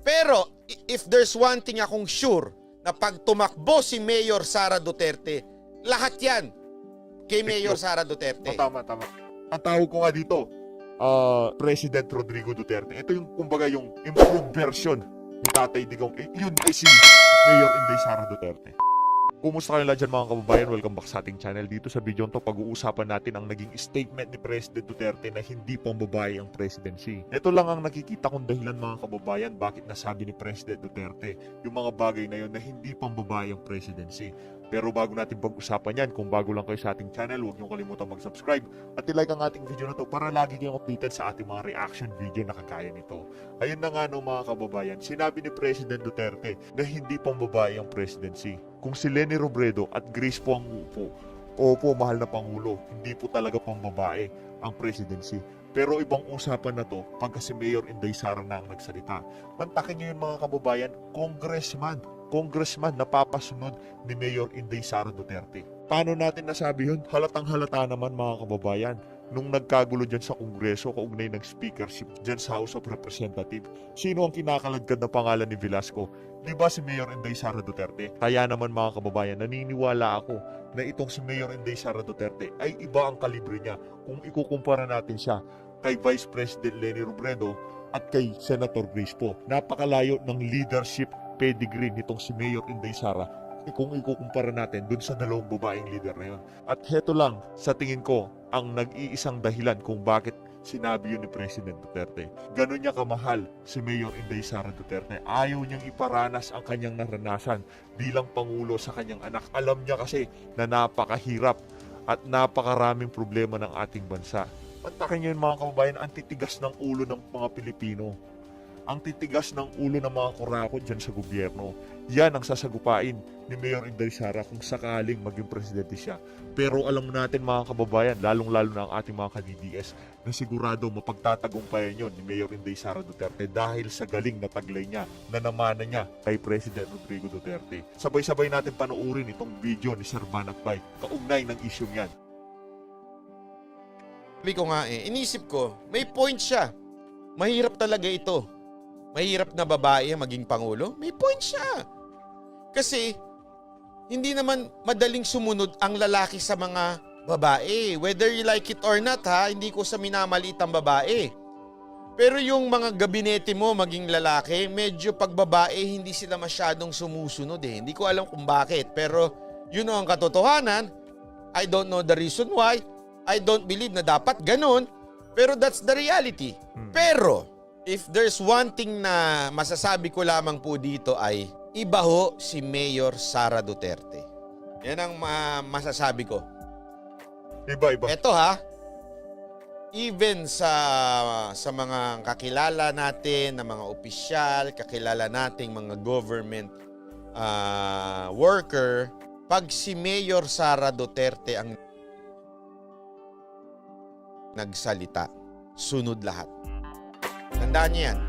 Pero if there's one thing akong sure na pag tumakbo si Mayor Sara Duterte, lahat yan kay Mayor Sara Duterte. Tama. Ang tawag ko nga dito, President Rodrigo Duterte. Ito yung, kumbaga, yung improved version ni Tatay Digong. Yun ay si Mayor Inday Sara Duterte. Kumusta kayo dyan mga kababayan? Welcome back sa ating channel. Dito sa video to, pag-uusapan natin ang naging statement ni President Duterte na hindi pambabae ang presidency. Ito lang ang nakikita kong dahilan mga kababayan bakit nasabi ni President Duterte yung mga bagay na yun na hindi pambabae ang presidency. Pero bago natin pag-usapan yan, kung bago lang kayo sa ating channel, huwag niyo kalimutan mag-subscribe at i-like ang ating video na to para lagi kayong updated sa ating mga reaction video na kagaya nito. Ayun na nga no mga kababayan, sinabi ni President Duterte na hindi pambabae ang presidency. Kung si Leni Robredo at Grace po ang upo, opo, mahal na Pangulo, hindi po talaga pambabae ang presidency. Pero ibang usapan na to pagka si Mayor Inday Sara na ang nagsalita. Mantakin niyo yun mga kababayan, congressman na papasunod ni Mayor Inday Sara Duterte. Paano natin nasabi yun? Halatang halata naman mga kababayan. Nung nagkagulo dyan sa Kongreso, kaugnay ng speakership dyan sa House of Representatives, sino ang kinakaladkad na pangalan ni Velasco? Di ba si Mayor Inday Sara Duterte? Kaya naman mga kababayan, naniniwala ako na itong si Mayor Inday Sara Duterte ay iba ang kalibre niya kung ikukumpara natin siya kay Vice President Leni Robredo at kay Senator Grace Poe. Napakalayo ng leadership pedigree nitong si Mayor Inday Sara kung ikukumpara natin dun sa dalawang babaeng leader na yun. At heto lang, sa tingin ko, ang nag-iisang dahilan kung bakit sinabi yun ni President Duterte. Ganon niya kamahal si Mayor Inday Sara Duterte. Ayaw niyang iparanas ang kanyang naranasan bilang Pangulo sa kanyang anak. Alam niya kasi na napakahirap at napakaraming problema ng ating bansa. Mantakin niyo yun mga kababayan, ang titigas ng ulo ng mga Pilipino. Ang titigas ng ulo ng mga kurakot dyan sa gobyerno. Yan ang sasagupain ni Mayor Inday Sara kung sakaling maging presidente siya. Pero alam natin mga kababayan, lalong-lalo na ang ating mga ka-DDS, na sigurado mapagtatagumpayan yun ni Mayor Inday Sara Duterte dahil sa galing na taglay niya, na namana niya kay President Rodrigo Duterte. Sabay-sabay natin panoorin itong video ni Sir Manakbay kaugnay ng isyong yan. Sabi ko nga inisip ko, may point siya. Mahirap talaga ito. Mahirap na babae maging Pangulo? May point siya. Kasi, hindi naman madaling sumunod ang lalaki sa mga babae. Whether you like it or not hindi ko sa minamaliit ang babae. Pero yung mga gabinete mo maging lalaki, medyo pag babae, hindi sila masyadong sumusunod Hindi ko alam kung bakit. Pero, yun ang katotohanan. I don't know the reason why. I don't believe na dapat ganun. Pero that's the reality. Pero, if there's one thing na masasabi ko lamang po dito ay iba ho si Mayor Sara Duterte. Yan ang masasabi ko. Iba. Eto even sa mga kakilala natin, na mga opisyal, kakilala nating mga government worker, pag si Mayor Sara Duterte ang nagsalita, sunod lahat. Tandaan niyo yan.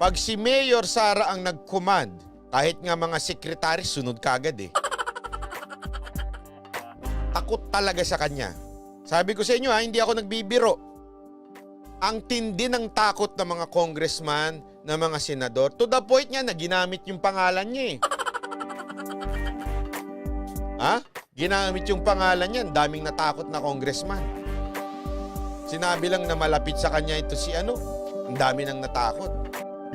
Pag si Mayor Sara ang nag-command, kahit nga mga sekretary, sunod kagad Takot talaga sa kanya. Sabi ko sa inyo hindi ako nagbibiro. Ang tindi ng takot ng mga congressman, ng mga senador, to the point nga na ginamit yung pangalan niya Ginamit yung pangalan niya, daming natakot na congressman. Sinabi lang na malapit sa kanya ito si ang dami nang natakot.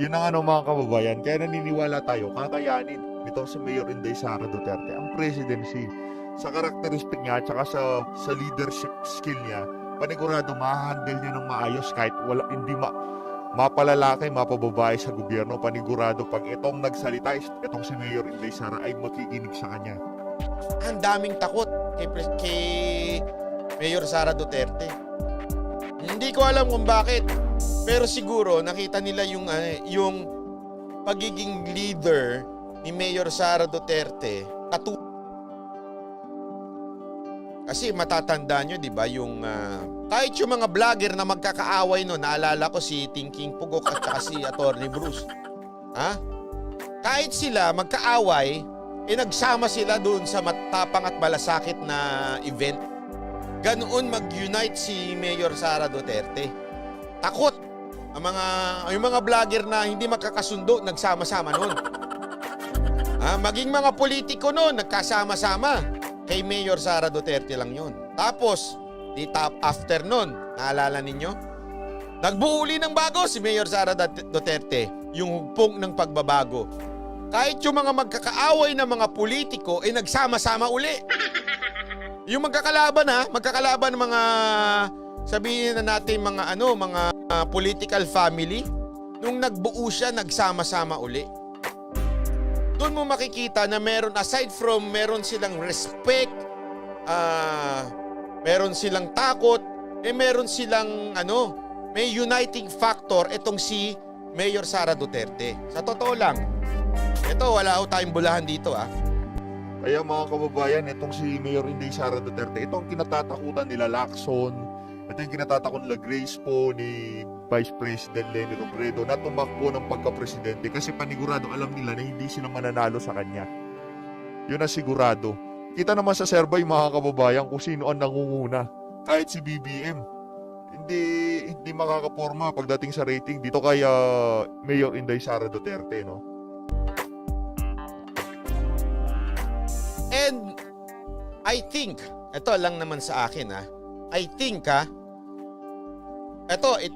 Yun ang mga kababayan, kaya naniniwala tayo, kakayanin nito si Mayor Inday Sara Duterte ang presidency. Sa karakteristik niya at sa leadership skill niya, panigurado ma-handle niya ng maayos kahit hindi mapalalaki, mapababae sa gobyerno. Panigurado pag itong nagsalita, itong si Mayor Inday Sara ay makikinig sa kanya. Ang daming takot kay Mayor Sara Duterte. Hindi ko alam kung bakit, pero siguro nakita nila yung pagiging leader ni Mayor Sara Duterte. Kasi matatandaan nyo, di ba, yung kahit yung mga vlogger na magkakaaway naalala ko si Tingking Pugok at saka si Attorney Bruce. Kahit sila magkaaway, nagsama sila doon sa matapang at malasakit na event. Ganoon mag-unite si Mayor Sara Duterte. Takot yung mga vlogger na hindi magkakasundo, nagsama-sama nun. Maging mga politiko nun, nagkasama-sama. Kay Mayor Sara Duterte lang yun. Tapos, after nun, naalala ninyo? Nagbuo uli ng bago si Mayor Sara Duterte, yung hugpong ng pagbabago. Kahit yung mga magkakaaway na mga politiko, nagsama-sama uli. Yung magkakalaban ng mga, sabihin na natin mga political family, nung nagbuo siya, nagsama-sama uli. Doon mo makikita na aside from meron silang respect, meron silang takot, meron silang may uniting factor itong si Mayor Sara Duterte. Sa totoo lang, ito wala tayong bulahan dito Kaya mga kababayan, itong si Mayor Inday Sara Duterte, ito ang kinatatakutan nila Lacson, ito yung kinatatakot nila Grace po ni Vice President Leni Robredo na tumakbo ng pagka-presidente kasi panigurado alam nila na hindi sila mananalo sa kanya. Yun ang sigurado. Kita naman sa survey mga kababayan kung sino ang nangunguna. Kahit si BBM, hindi makakaporma pagdating sa rating dito kay Mayor Inday Sara Duterte, no? And I think, ito lang naman sa akin I think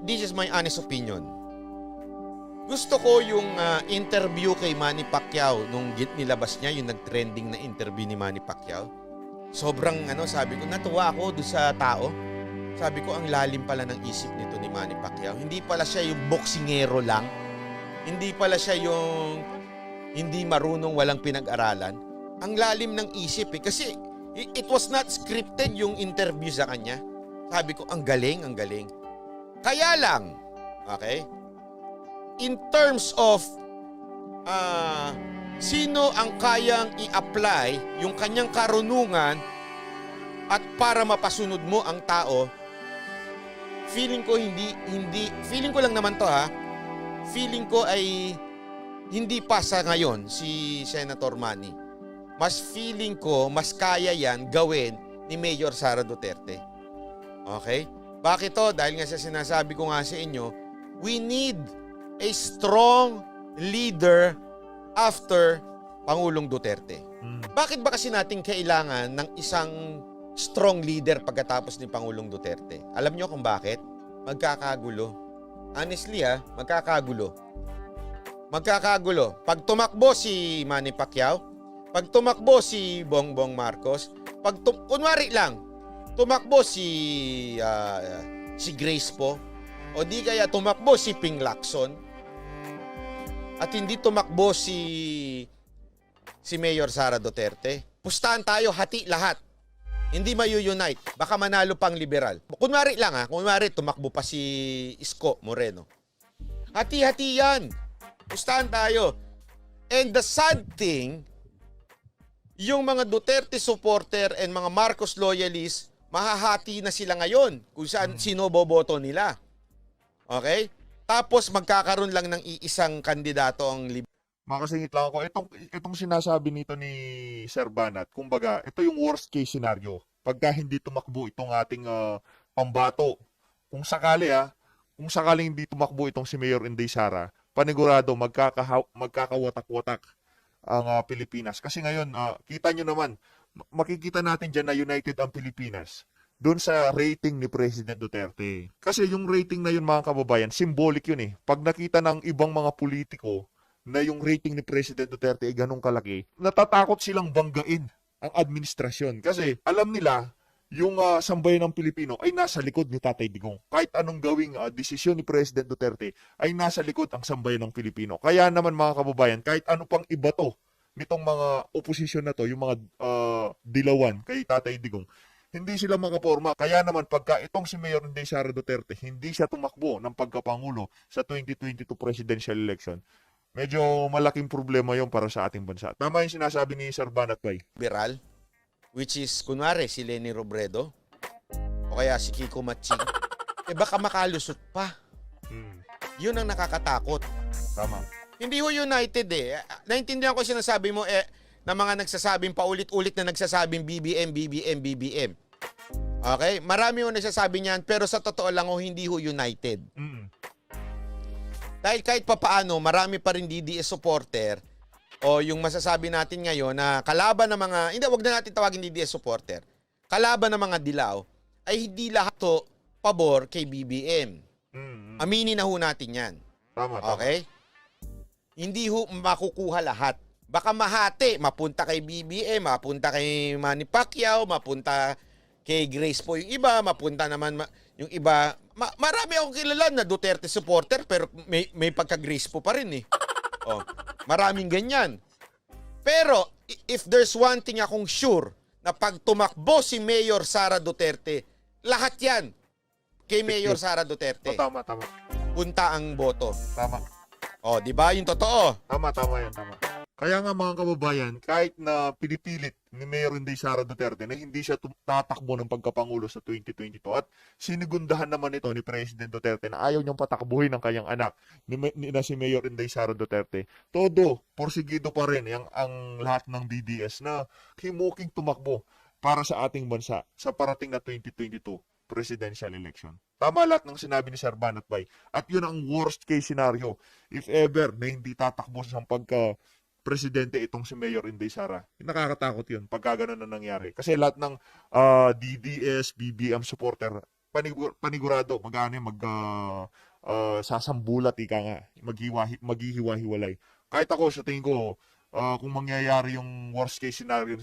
this is my honest opinion. Gusto ko yung interview kay Manny Pacquiao nung nilabas niya, yung nag-trending na interview ni Manny Pacquiao. Sobrang sabi ko, natuwa ako doon sa tao. Sabi ko, ang lalim pala ng isip nito ni Manny Pacquiao. Hindi pala siya yung boksingero lang. Hindi pala siya yung hindi marunong, walang pinag-aralan. Ang lalim ng isip kasi it was not scripted yung interview sa kanya. Sabi ko, ang galing, ang galing. Kaya lang, okay, in terms of sino ang kayang i-apply yung kanyang karunungan at para mapasunod mo ang tao, feeling ko feeling ko lang naman to feeling ko ay hindi pa sa ngayon si Senator Manny. Mas feeling ko, mas kaya yan gawin ni Mayor Sara Duterte. Okay? Bakit to? Dahil nga sa sinasabi ko nga sa inyo, we need a strong leader after Pangulong Duterte. Bakit ba kasi natin kailangan ng isang strong leader pagkatapos ni Pangulong Duterte? Alam nyo kung bakit? Magkakagulo. Honestly magkakagulo. Magkakagulo. Pag tumakbo si Manny Pacquiao, pag tumakbo si Bongbong Marcos, kunwari lang, tumakbo si Grace po, o di kaya tumakbo si Ping Lacson, at hindi tumakbo si Mayor Sara Duterte, pustahan tayo, hati lahat. Hindi mayu-unite. Baka manalo pang liberal. Kunwari lang kunwari tumakbo pa si Isko Moreno. Hati-hati yan. Pustahan tayo. And the sad thing, yung mga Duterte supporter and mga Marcos loyalists, mahahati na sila ngayon kung sino boboto nila. Okay? Tapos magkakaroon lang ng iisang kandidato ang Makasingit lang ako. Itong sinasabi nito ni Sir Banat, kumbaga, ito yung worst case scenario. Pagka hindi tumakbo itong ating pambato. Kung sakaling hindi tumakbo itong si Mayor Inday Sara, panigurado magkakawatak-watak ang Pilipinas. Kasi ngayon, kita nyo naman, makikita natin dyan na united ang Pilipinas doon sa rating ni President Duterte. Kasi yung rating na yun mga kababayan, symbolic yun . Pag nakita ng ibang mga politiko na yung rating ni President Duterte ay ganun kalaki, natatakot silang banggain ang administrasyon. Kasi alam nila, yung sambayan ng Pilipino ay nasa likod ni Tatay Digong. Kahit anong gawing desisyon ni President Duterte ay nasa likod ang sambayan ng Pilipino. Kaya naman mga kababayan, kahit ano pang iba to nitong mga oposisyon na to, yung mga dilawan kay Tatay Digong, hindi sila makaporma. Kaya naman pagka itong si Mayor Inday Sara Duterte, hindi siya tumakbo ng pagkapangulo sa 2022 presidential election, medyo malaking problema yon para sa ating bansa. Tama yung sinasabi ni Sir Banat Bay. liberal, which is kunwari si Leni Robredo o kaya si Kiko Matching, baka makalusot pa. Yun ang nakakatakot. Tama. Hindi ho united Naintindihan ko sinasabi mo na mga nagsasabing paulit-ulit na nagsasabing BBM, BBM, BBM. Okay? Marami ho nagsasabi niyan pero sa totoo lang ho hindi ho united. Dahil kahit papaano, marami pa rin DDS supporter o yung masasabi natin ngayon na kalaban ng mga, hindi, wag na natin tawagin DDS supporter, kalaban ng mga dilaw, ay hindi lahat to pabor kay BBM. Aminin na ho natin yan. Tama, tama. Okay? Hindi ho makukuha lahat. Baka mahati, mapunta kay BBM, mapunta kay Manny Pacquiao, mapunta kay Grace po yung iba, mapunta naman yung iba. Marami akong kilala na Duterte supporter pero may pagka-Grace po pa rin eh. Oh, maraming ganyan. Pero if there's one thing akong sure na pag tumakbo si Mayor Sara Duterte, lahat yan kay Mayor Sara Duterte. Tama, tama. Punta ang boto. Tama. Oh, di ba? Yung totoo. Tama, tama yan, tama. Kaya nga mga kababayan, kahit na pinipilit ni Mayor Inday Sara Duterte na hindi siya tatakbo ng pagkapangulo sa 2022 at sinigundahan naman ito ni President Duterte na ayaw niyang patakbuhin ng kanyang anak na si Mayor Inday Sara Duterte, todo, porsigido pa rin ang lahat ng DDS na himuking tumakbo para sa ating bansa sa parating na 2022 presidential election. Tama lahat ng sinabi ni Sir Banatbay. At yun ang worst case scenario. If ever na hindi tatakbo sa presidente itong si Mayor Inday Sara. Nakakatakot yun pagka ganun na nangyari. Kasi lahat ng DDS, BBM supporter, panigurado, sasambulat, ika nga, maghihiwa-hiwalay. Kahit ako, sa tingin ko, kung mangyayari yung worst case scenario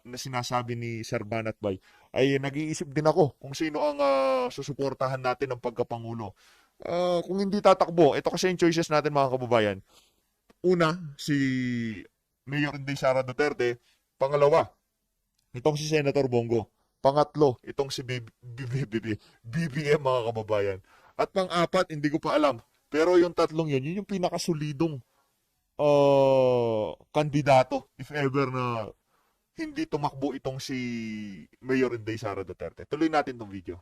na sinasabi ni Sir Banatbay, ay nag-iisip din ako kung sino ang susuportahan natin ng pagkapangulo. Kung hindi tatakbo, ito kasi yung choices natin mga kababayan. Una, si Mayor Inday Sara Duterte. Pangalawa, itong si Senator Bongo. Pangatlo, itong si BBM mga kababayan. At pang-apat, hindi ko pa alam. Pero yung tatlong yun yung pinakasolidong kandidato if ever na hindi tumakbo itong si Mayor Inday Sara Duterte. Tuloy natin tong video.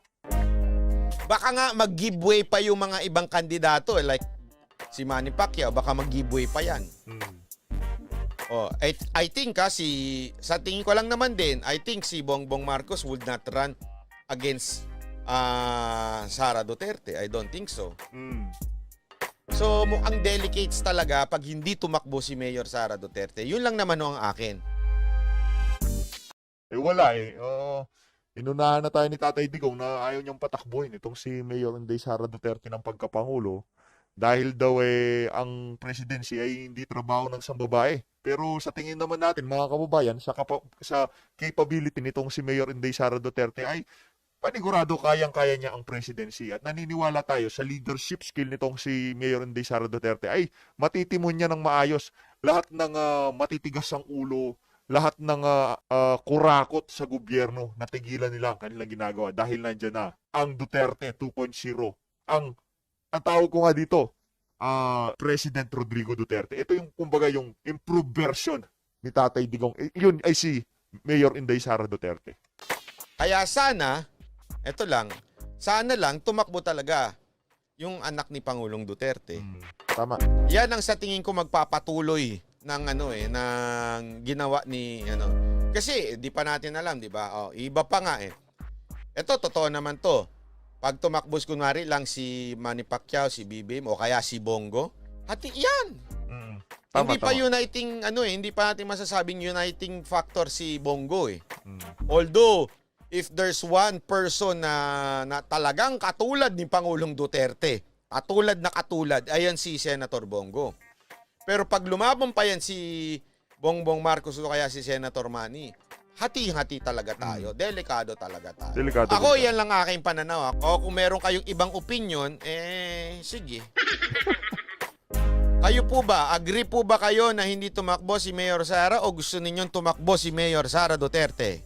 Baka nga mag-giveaway pa yung mga ibang kandidato like si Manny Pacquiao, baka mag-giveaway pa yan. Oh, I think sa tingin ko lang naman din, I think si Bongbong Marcos would not run against Sara Duterte. I don't think so. So, mukhang delicates talaga pag hindi tumakbo si Mayor Sara Duterte. Yun lang naman ang akin. Wala eh. Inunahan na tayo ni Tatay Digong na ayaw niyang patakbuhin itong si Mayor Inday Sara Duterte ng pagkapangulo. Dahil daw ang presidency ay hindi trabaho ng isang babae. Pero sa tingin naman natin mga kababayan, sa capability nitong si Mayor Inday Sara Duterte ay panigurado kayang-kaya niya ang presidency. At naniniwala tayo sa leadership skill nitong si Mayor Inday Sara Duterte ay matitimon niya ng maayos lahat ng matitigas ang ulo, lahat ng kurakot sa gobyerno, natigilan nila ang kanilang ginagawa dahil nandiyan na ang Duterte 2.0. Ang tawag ko nga dito, President Rodrigo Duterte. Ito yung, kumbaga, yung improved version ni Tatay Digong. Yun ay si Mayor Inday Sara Duterte. Kaya sana lang tumakbo talaga yung anak ni Pangulong Duterte. Tama. Yan ang sa tingin ko magpapatuloy ng ng ginawa ni Kasi di pa natin alam, di ba? Iba pa nga eh. Ito totoo naman to. Pag tumakbos kunwari lang si Manny Pacquiao, si BBM o kaya si Bongo, hati yan. Tama, Hindi pa tama. uniting hindi pa natin masasabing uniting factor si Bongo eh. Although if there's one person na talagang katulad ni Pangulong Duterte, katulad ayan si Senator Bongo. Pero pag lumabang pa yan si Bongbong Marcos o kaya si Senator Manny, hati-hati talaga tayo. Delikado talaga tayo. Delikado Ako, din yan lang aking pananaw. O kung meron kayong ibang opinion, sige. Kayo po ba? Agree po ba kayo na hindi tumakbo si Mayor Sara o gusto ninyong tumakbo si Mayor Sara Duterte?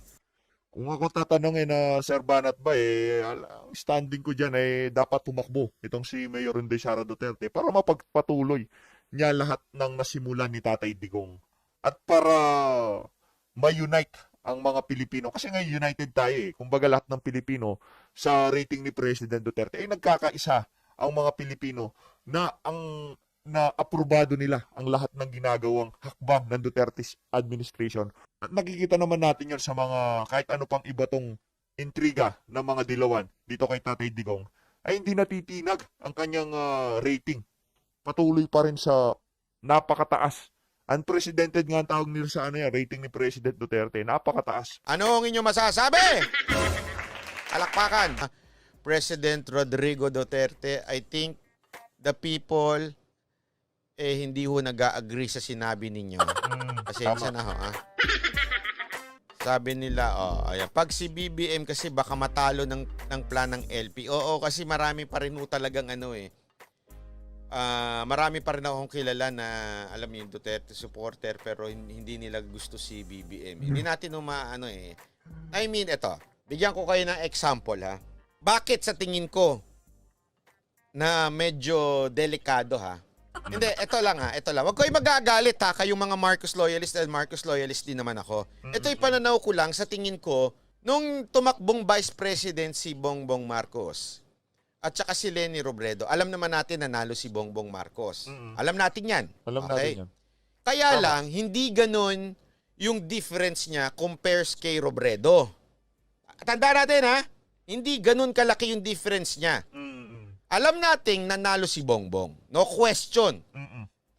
Kung ako tatanungin na Sir Banatbay, standing ko dyan ay dapat tumakbo itong si Mayor Inday Sara Duterte para mapagpatuloy niya lahat ng nasimulan ni Tatay Digong. At para ma-unite ang mga Pilipino. Kasi ngayon united tayo eh. Kumbaga lahat ng Pilipino sa rating ni President Duterte ay nagkakaisa ang mga Pilipino na aprobado nila ang lahat ng ginagawang hakbang ng Duterte's administration. At nakikita naman natin yun sa mga kahit ano pang iba tong intriga ng mga dilawan dito kay Tatay Digong ay hindi natitinag ang kanyang rating patuloy pa rin sa napakataas. Unprecedented nga ang tawag nila sa rating ni President Duterte. Napakataas. Ano ang inyong masasabi? Palakpakan. President Rodrigo Duterte, I think the people hindi ho nag-agree sa sinabi ninyo. Pasensya na ho, Sabi nila, ayan, pag si BBM kasi baka matalo ng plan ng LP. Oo, kasi marami pa rin ho talagang marami pa rin akong kilala na alam mo yung Duterte supporter pero hindi nila gusto si BBM. Hindi natin I mean, ito. Bigyan ko kayo ng example, ha. Bakit sa tingin ko na medyo delikado, ha? Hindi, ito lang. Huwag kayo magagalit, ha, kayong mga Marcos loyalist dahil Marcos loyalist din naman ako. Ito'y pananaw ko lang sa tingin ko nung tumakbong Vice President si Bongbong Marcos at saka si Leni Robredo. Alam naman natin nanalo si Bongbong Marcos. Alam natin yan. Alam natin yan. Kaya lang, hindi ganun yung difference niya compares kay Robredo. Tanda natin, ha? Hindi ganun kalaki yung difference niya. Alam nating nanalo si Bongbong. No question.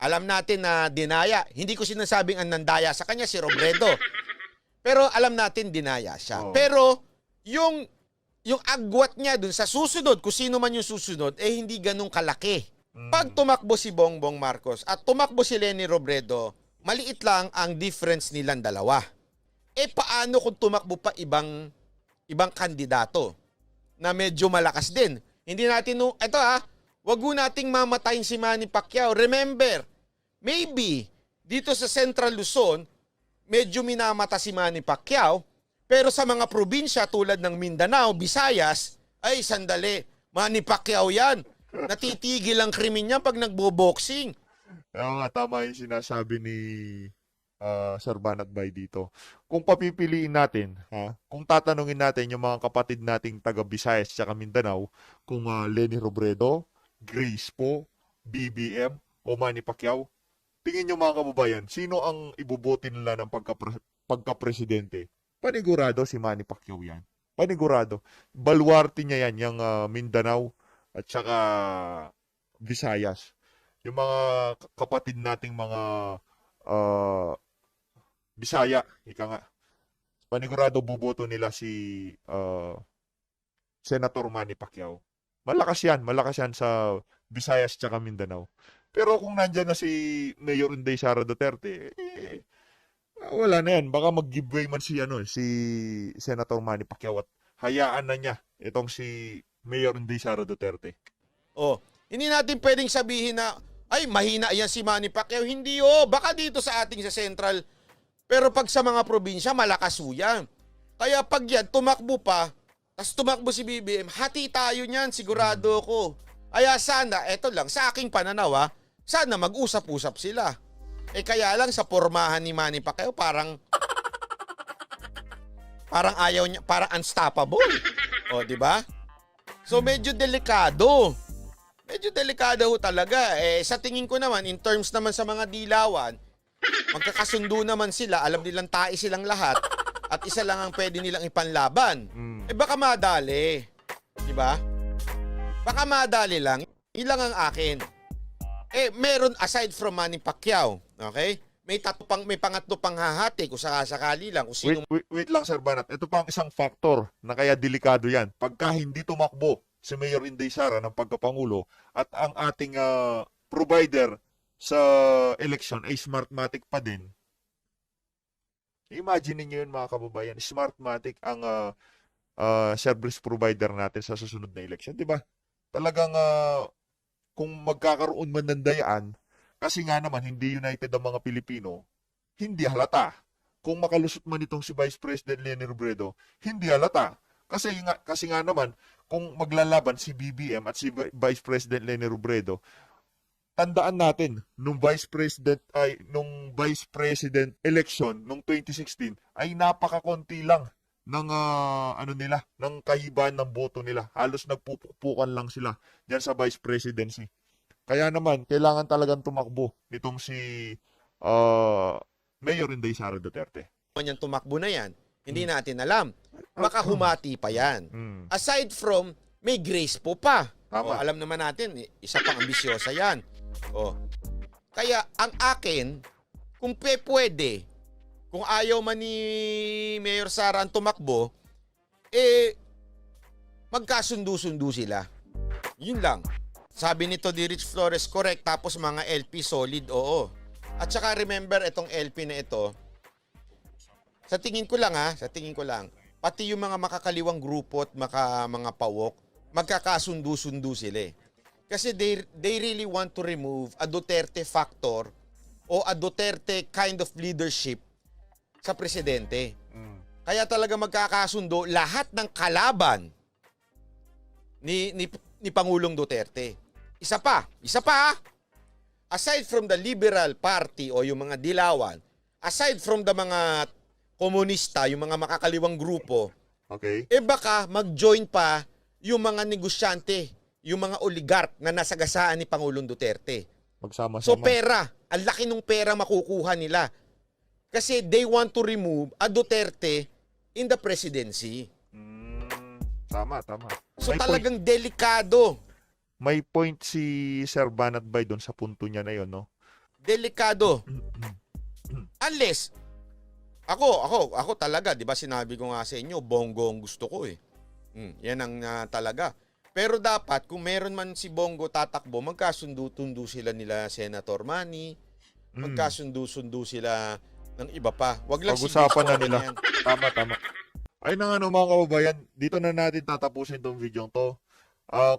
Alam natin na dinaya. Hindi ko sinasabing ang nandaya sa kanya si Robredo. Pero alam natin dinaya siya. Pero yung agwat niya dun sa susunod, kung sino man yung susunod, hindi ganun kalaki. Pag tumakbo si Bongbong Marcos at tumakbo si Leni Robredo, maliit lang ang difference nilang dalawa. Paano kung tumakbo pa ibang kandidato na medyo malakas din? Hindi natin, wag nating mamatayin si Manny Pacquiao. Remember, maybe dito sa Central Luzon, medyo minamata si Manny Pacquiao, pero sa mga probinsya tulad ng Mindanao, Visayas, ay sandali, Manny Pacquiao yan. Natitigil ang krimen niya pag nagbo-boxing. Kaya nga, tama yung sinasabi ni Sir Banat Bay dito. Kung papipiliin natin, kung tatanungin natin yung mga kapatid nating taga Visayas at Mindanao, kung Leni Robredo, Grace po, BBM, o Manny Pacquiao, tingin nyo mga kababayan, sino ang ibubote nila ng pagka-presidente? Panigurado si Manny Pacquiao yan. Panigurado. Baluarte niya yan, yung Mindanao at saka Visayas. Yung mga kapatid nating mga Bisaya, ika nga. Panigurado buboto nila si Senator Manny Pacquiao. Malakas yan sa Visayas at Mindanao. Pero kung nandyan na si Mayor Inday Sara Duterte, wala na yan. Baka mag-giveaway man si Senator Manny Pacquiao at hayaan na niya itong si Mayor Inday Sara Duterte. Hindi natin pwedeng sabihin na ay mahina yan si Manny Pacquiao. Hindi baka dito sa ating sa Central. Pero pag sa mga probinsya, malakas yan. Kaya pag yan, tumakbo pa, tas tumakbo si BBM, hati tayo niyan, sigurado ko. Kaya sana, eto lang, sa aking pananaw, sana mag-usap-usap sila. Kaya lang sa pormahan ni Manny Pacquiao, parang ayaw niya, parang unstoppable. Di ba? So medyo delikado. Medyo delikado talaga. Sa tingin ko naman, in terms naman sa mga dilawan, magkakasundo naman sila, alam nilang tae silang lahat, at isa lang ang pwede nilang ipanlaban. Baka madali. Diba? Baka madali lang. Ilang ang akin. Meron aside from Manny Pacquiao, okay? May pangatlo pang hahati kung sakali lang. Kung sino... Wait lang, Sir Banat. Ito pa ang isang factor na kaya delikado yan. Pagka hindi tumakbo si Mayor Inday Sara ng pagkapangulo at ang ating provider sa election ay Smartmatic pa din. Imagine niyo yun mga kababayan, Smartmatic ang service provider natin sa susunod na election, di ba? Talagang kung magkakaroon man ng dayaan, kasi nga naman hindi united ang mga Pilipino, hindi halata. Kung makalusot man itong si Vice President Leni Robredo, hindi halata. Kasi nga naman, kung maglalaban si BBM at si Vice President Leni Robredo, tandaan natin, nung Vice President election nung 2016 ay napakakonti lang ng ng kahibahan ng boto nila. Halos nagpupukan lang sila diyan sa Vice Presidency. Kaya naman, kailangan talagang tumakbo nitong si Mayor Inday Sara Duterte. Yan tumakbo na yan. Hindi natin alam. Baka humati pa yan. Aside from, may Grace po pa. Tama. Alam naman natin, isa pang ambisyosa yan. Oh. Kaya ang akin, kung pwede, kung ayaw man ni Mayor Sara ang tumakbo, magkasundo-sundo sila. Yun lang. Sabi nito di Rich Flores, correct. Tapos mga LP solid, oo. At saka remember, itong LP na ito, sa tingin ko lang pati yung mga makakaliwang grupo at mga pawok, magkakasundo-sundo sila eh. Kasi they really want to remove a Duterte factor o a Duterte kind of leadership sa presidente. Kaya talaga magkakasundo lahat ng kalaban ni Pangulong Duterte. Isa pa, aside from the Liberal Party o yung mga dilawan, aside from the mga komunista, yung mga makakaliwang grupo, Okay. baka mag-join pa yung mga negosyante, yung mga oligark na nasagasaan ni Pangulong Duterte. Magsama-sama. So pera, ang laki ng pera makukuha nila. Kasi they want to remove a Duterte in the presidency. Tama. So May talagang delikado. May point si Sir Banat Bay doon sa punto niya na yun, no? Delikado. Unless, ako talaga, di ba sinabi ko nga sa inyo, Bongo ang gusto ko eh. Yan ang talaga. Pero dapat, kung meron man si Bongo tatakbo, magkasundo-tundo sila nila Senator Manny, magkasundo-sundo sila ng iba pa. Wag lang Pag-usapan na Vico nila. yan. Tama. Ay na nga mga kababayan, dito na natin tatapusin tong video to.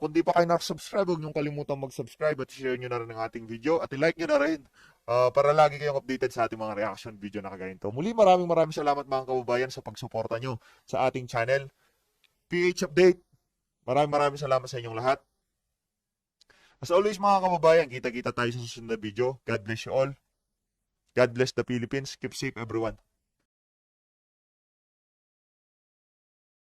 Kung di pa kayo nakasubscribe, huwag niyong kalimutan mag-subscribe at share nyo na rin ang ating video at i-like nyo na rin para lagi kayong updated sa ating mga reaction video na kagayon to. Muli maraming salamat mga kababayan sa pagsuporta nyo sa ating channel. PH Update, maraming salamat sa inyong lahat. As always mga kababayan, kita-kita tayo sa susunod na video. God bless you all. God bless the Philippines. Keep safe everyone.